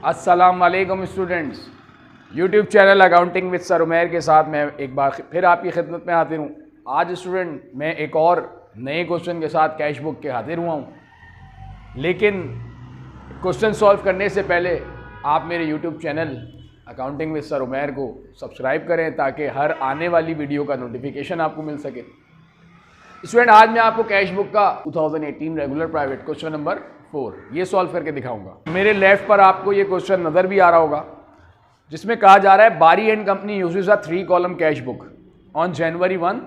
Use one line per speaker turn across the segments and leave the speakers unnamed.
अस्सलाम वालेकुम students. YouTube channel accounting with sir Umair के साथ मैं एक बार फिर आपकी खिदमत में हाजिर हूँ। आज स्टूडेंट मैं एक और नए क्वेश्चन के साथ कैश बुक के हाजिर हुआ हूँ, लेकिन क्वेश्चन सॉल्व करने से पहले आप मेरे YouTube channel accounting with sir Umair को सब्सक्राइब करें ताकि हर आने वाली वीडियो का नोटिफिकेशन आपको मिल सके। स्टूडेंट, आज मैं आपको कैश बुक का 2018 रेगुलर प्राइवेट क्वेश्चन नंबर 4 ये सॉल्व करके दिखाऊंगा। मेरे लेफ्ट पर आपको ये क्वेश्चन नज़र भी आ रहा होगा, जिसमें कहा जा रहा है बारी and company uses a 3 column cash book on January 1,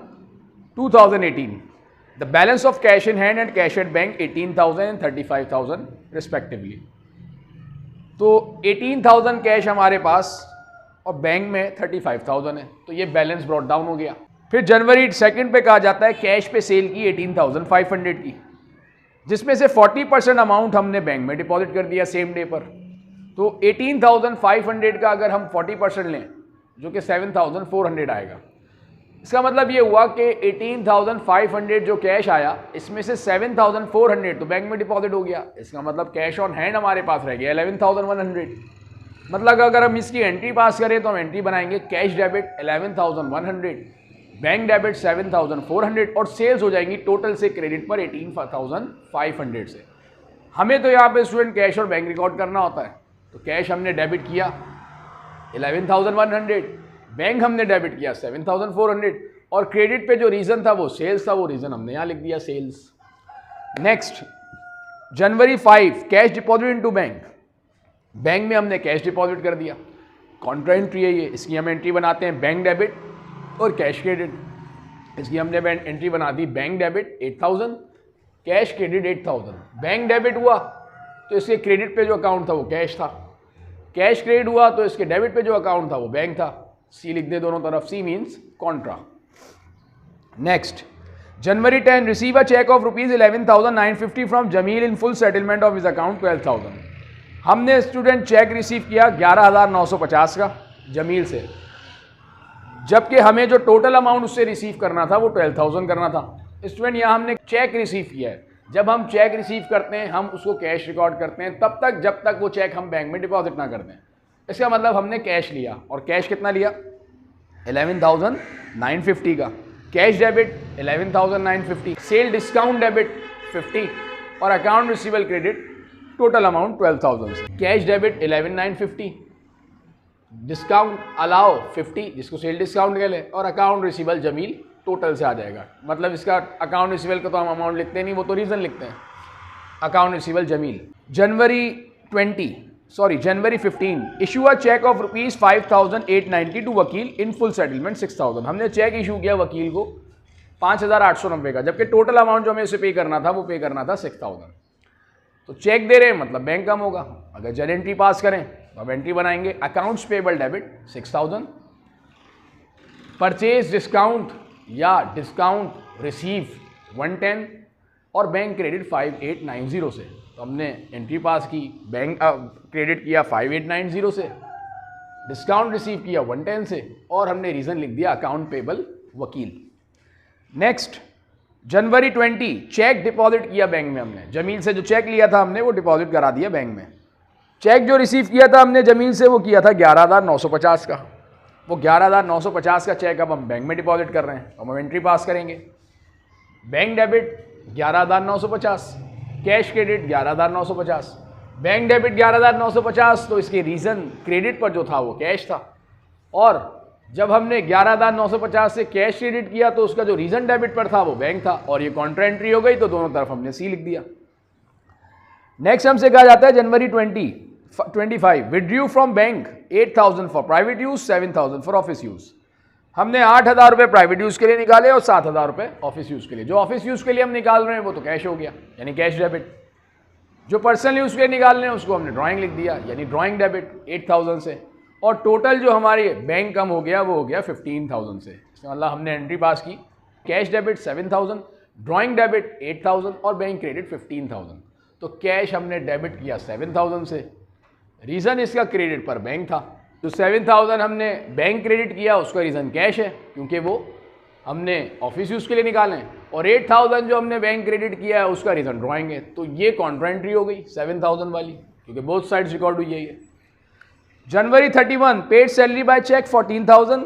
2018। The balance of cash in hand and cash at bank 18,000 and 35,000 respectively. तो 18,000 कैश हमारे पास और बैंक में 35,000 है, तो ये बैलेंस ब्रॉट डाउन हो गया। फिर जनवरी 2 पे कहा जाता है कैश पे सेल की 18,500 की, जिसमें से 40% अमाउंट हमने बैंक में डिपॉजिट कर दिया सेम डे पर। तो 18,500 का अगर हम 40% लें जो कि 7,400 आएगा, इसका मतलब ये हुआ कि 18,500 जो कैश आया इसमें से 7,400 तो बैंक में डिपॉजिट हो गया। इसका मतलब कैश ऑन हैंड हमारे पास रह गया 11,100। मतलब अगर हम इसकी एंट्री पास करें तो हम एंट्री बनाएंगे कैश डेबिट 11,100, बैंक डेबिट 7,400 और सेल्स हो जाएंगी टोटल से क्रेडिट पर 18,500 से। हमें तो यहाँ पे स्टूडेंट कैश और बैंक रिकॉर्ड करना होता है, तो कैश हमने डेबिट किया 11,100, बैंक हमने डेबिट किया 7,400 और क्रेडिट पे जो रीज़न था वो सेल्स था, वो रीज़न हमने यहाँ लिख दिया सेल्स। नेक्स्ट, जनवरी 5 cash deposit into bank. Bank में हमने कैश डिपॉजिट कर दिया, कॉन्ट्रा एंट्री है ये, इसकी हम एंट्री बनाते हैं बैंक डेबिट और कैश क्रेडिट। इसकी हमने एंट्री बना दी bank debit 8,000, cash credit 8,000। Bank debit हुआ तो इसके क्रेडिट पे जो अकाउंट था वो कैश था, कैश क्रेडिट हुआ तो इसके डेबिट पे जो अकाउंट था वो बैंक था। सी लिख दे दोनों तरफ, C means contra. Next, January 10 receive a cheque of ₹11,950 from Jamil in full settlement of his account 12,000। हमने स्टूडेंट चेक रिसीव किया 11,950 का जमील से, जबकि हमें जो टोटल अमाउंट उससे रिसीव करना था वो 12,000 करना था। स्टूडेंट, यहाँ हमने चेक रिसीव किया है। जब हम चेक रिसीव करते हैं हम उसको कैश रिकॉर्ड करते हैं तब तक जब तक वो चेक हम बैंक में डिपॉजिट ना करते हैं। इसका मतलब हमने कैश लिया, और कैश कितना लिया 11,950 का, cash debit 11,950, sale discount debit 50 और account receivable credit total amount 12,000 से। कैश डेबिट 11,950, डिस्काउंट अलाउ 50 जिसको सेल डिस्काउंट कह ले, और अकाउंट रिसीवेबल जमील टोटल से आ जाएगा। मतलब इसका अकाउंट रिसीवेबल का तो हम अमाउंट लिखते नहीं, वो तो रीज़न लिखते हैं। Account receivable Jamil. January 15 issue a cheque of ₹5,890 to Vakil in full settlement 6,000। हमने चेक इशू किया वकील को 5,890 का, जबकि टोटल अमाउंट जो हमें उसे पे करना था वो पे करना था 6,000। तो चेक दे रहे हैं मतलब बैंक कम होगा। अगर जन एंट्री पास करें तो अब एंट्री बनाएंगे accounts payable debit 6,000, purchase discount या डिस्काउंट रिसीव 110 और बैंक क्रेडिट 5,890 से। तो हमने एंट्री पास की, बैंक क्रेडिट किया 5,890 से, डिस्काउंट रिसीव किया 110 से, और हमने रीज़न लिख दिया अकाउंट पेबल वकील। नेक्स्ट, जनवरी 20 चेक डिपॉजिट किया बैंक में। हमने जमील से जो चेक लिया था हमने वो डिपॉजिट करा दिया बैंक में। चेक जो रिसीव किया था हमने जमील से वो किया था 11,950 का। वो 11,950 का चेक अब हम बैंक में डिपॉजिट कर रहे हैं, हम एंट्री पास करेंगे bank debit 11,950, cash credit 11,950, bank debit 11,950। तो इसके रीज़न क्रेडिट पर जो था वो कैश था, और जब हमने 11,950 से कैश क्रेडिट किया तो उसका जो रीज़न डेबिट पर था वो बैंक था, और ये कॉन्ट्रा एंट्री हो गई तो दोनों तरफ हमने सी लिख दिया। नेक्स्ट हमसे कहा जाता है जनवरी 25 withdrew from bank 8,000 for private use 7,000 for office use. हमने 8,000 रुपये प्राइवेट यूज़ के लिए निकाले और 7,000 रुपये ऑफिस यूज़ के लिए। जो ऑफिस यूज़ के लिए हम निकाल रहे हैं वो तो कैश हो गया यानी कैश डेबिट। जो पर्सनल यूज़ के लिए निकाल रहे हैं उसको हमने ड्राइंग लिख दिया यानी ड्राइंग डेबिट 8,000 से, और टोटल जो हमारी बैंक कम हो गया वो हो गया 15,000 से। इसका मतलब हमने एंट्री पास की कैश डेबिट 7,000, ड्राइंग डेबिट 8,000 और बैंक क्रेडिट 15,000। तो कैश हमने डेबिट किया 7,000 से, रीज़न इसका क्रेडिट पर बैंक था। तो 7,000 हमने बैंक क्रेडिट किया, उसका रीज़न कैश है क्योंकि वो हमने ऑफिस यूज़ के लिए निकाले, और 8,000 जो हमने बैंक क्रेडिट किया है उसका रीज़न ड्राइंग है। तो ये कॉन्ट्रा एंट्री हो गई 7,000 वाली, क्योंकि बोथ साइड्स रिकॉर्ड हुई है ये। January 31 paid salary by cheque 14,000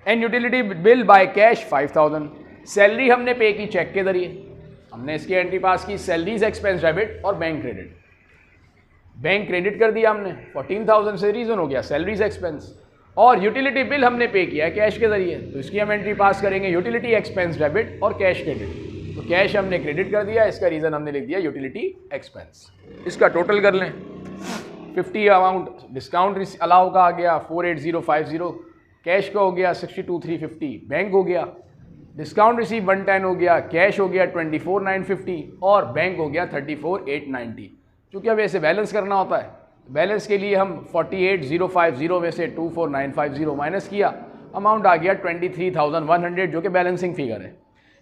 and utility bill by cash 5,000। Salary हमने पे की चेक के जरिए, हमने इसकी एंट्री पास की सैलरीज एक्सपेंस डेबिट और बैंक क्रेडिट। बैंक क्रेडिट कर दिया हमने 14,000 से, रीजन हो गया सैलरीज एक्सपेंस, और यूटिलिटी बिल हमने पे किया है कैश के जरिए, तो इसकी हम एंट्री पास करेंगे यूटिलिटी एक्सपेंस डेबिट और कैश क्रेडिट। तो कैश हमने क्रेडिट कर दिया, इसका रीज़न हमने लिख दिया यूटिलिटी एक्सपेंस। इसका टोटल कर लें, 50 अमाउंट डिस्काउंट अलाउ का आ गया 48050, कैश का हो गया 62,350, बैंक हो गया डिस्काउंट रिसीव 110 हो गया, कैश हो गया 24,950 और बैंक हो गया 34,890। चूँकि अब ऐसे बैलेंस करना होता है, बैलेंस के लिए हम 48,050 में से 24,950 माइनस किया, अमाउंट आ गया 23,100 जो कि बैलेंसिंग फिगर है।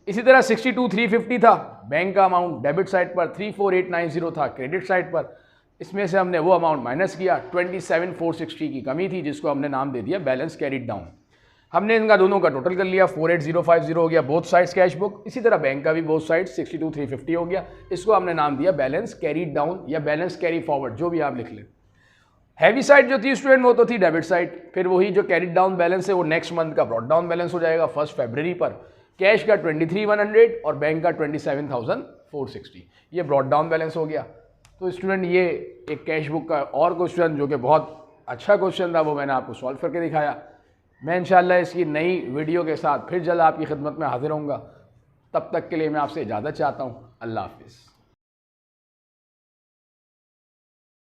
इसी तरह 62,350 था बैंक का अमाउंट डेबिट साइड पर, 34,890 था क्रेडिट साइड पर, इसमें से हमने वो अमाउंट माइनस किया, 27,460 की कमी थी जिसको हमने नाम दे दिया बैलेंस कैरिड डाउन। हमने इनका दोनों का टोटल कर लिया, 48,050 हो गया बोथ साइड्स कैश बुक, इसी तरह बैंक का भी बोथ साइड्स 62,350 हो गया, इसको हमने नाम दिया बैलेंस कैरीड डाउन या बैलेंस कैरी फॉरवर्ड, जो भी आप लिख लें। हैवी साइड जो थी स्टूडेंट वो तो थी डेबिट साइड, फिर वही जो कैरीड डाउन बैलेंस है वो नेक्स्ट मंथ का ब्रॉड डाउन बैलेंस हो जाएगा 1 फरवरी पर, कैश का 23,100 और बैंक का 27,460, ये ब्रॉड डाउन बैलेंस हो गया। तो स्टूडेंट ये एक कैश बुक का और क्वेश्चन जो कि बहुत अच्छा क्वेश्चन था वो मैंने आपको सॉल्व करके दिखाया। मैं इंशाल्लाह इसकी नई वीडियो के साथ फिर जल्द आपकी खिदमत में हाजिर होऊंगा, तब तक के लिए मैं आपसे इजाज़त चाहता हूँ। अल्लाह हाफिज़।